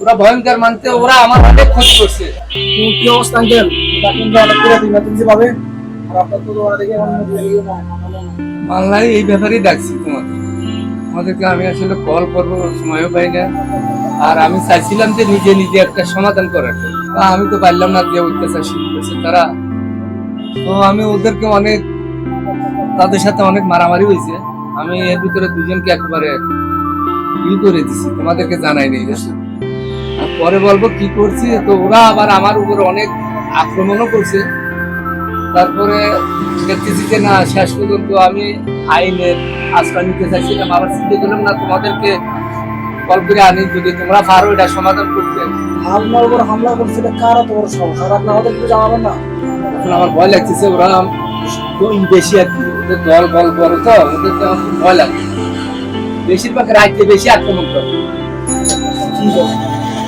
ওরা ভয়ঙ্কর মানতে, ওরা আমার অনেক ক্ষতি করছে। কি অবস্থা আঙ্কেল? কিন্তু অনেক করে ইমার্জেন্সি পাবে, আর আপনার তো ওরা দেখে বাংলায় এই ব্যাপারেই ডাকছি তোমাদেরকে আমি আসলে কল করবো সময়ও পাই না। আর আমি চাইছিলাম যে নিজে নিজে একটা সমাধান করার জন্য, আমি তো পারলাম না, যে অত্যাচার শুরু করছে তারা। তো আমি ওদেরকে অনেক, তাদের সাথে অনেক মারামারি হয়েছে। আমি এর ভিতরে দুজনকে একেবারে করে দিছি, তোমাদেরকে জানাই নেই। আর পরে বলবো কি করছি। তো ওরা আবার আমার উপর অনেক আক্রমণও করছে। তারপরে দেখতেছি যে না, শেষ পর্যন্ত আমি আইনের আশ্রয় নিতে চাইছিলাম। আবার চিন্তা করলাম না, তোমাদেরকে কল করে আনি, যদি তোমরা পারো এটা সমাধান করতে। আপনার উপর হামলা করছে, এটা কার এত বড় সাহস? আর আপনি আমাদের কিছু জানাবেন না? এখন আমার ভয় লাগতেছে, ওরা বেশি আর কি, ওদের দল বল বড়, তো ওদের তো আমার খুব ভয় লাগে। বেশিরভাগ রাজ্যে বেশি আক্রমণ করে। কি বলেন?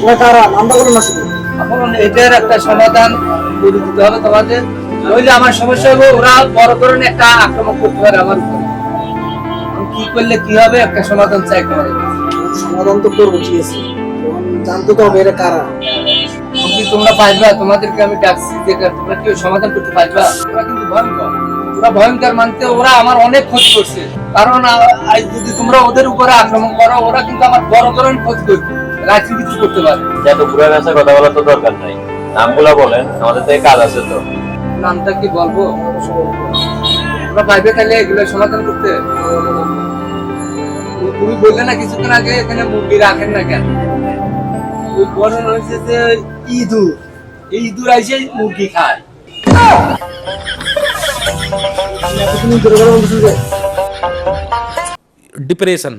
ওরা কারা? নামটা বলুন না শুধু। এখন এটার একটা সমাধান করে দিতে হবে তোমাদের, নইলে আমার সমস্যা হবে। ওরা বড় ধরনের একটা আক্রমণ করতে পারে আমার উপরে। কি করলে কি হবে, একটা সমাধান চাই তোমাদের। সমাধান তো করবো, ঠিক আছে, জানতে তো হবে এরা কারা। যদি তোমরা পারবা, তোমাদেরকে আমি ডাকছি যে তোমরা কেউ সমাধান করতে পারবা। ওরা কিন্তু ভয়ঙ্কর, ওরা ভয়ঙ্কর মানতে, ওরা আমার অনেক ক্ষতি করছে। কারণ আজ যদি তোমরা ওদের উপরে আক্রমণ করো, ওরা কিন্তু আমার বড় ধরনের ক্ষতি করবে, রাত্রি কিছু করতে পারে। যত পুরান ভাষায় কথা বলার তো দরকার নাই, নামগুলা বলেন, আমাদের থেকে কাজ আছে তো। নামটা কি বলবো? ওরা পাইবে তাহলে এগুলো সমাধান করতে। তুমি বললে না কিছুক্ষণ আগে, এখানে মুরগি রাখেন না কেন? ওই গঠন হয়েছে যে ইঁদুর, এই ইঁদুর আইসে মুরগি খায়। আপনি এতদিন ধরে বলতেছেন যে डिप्रेशन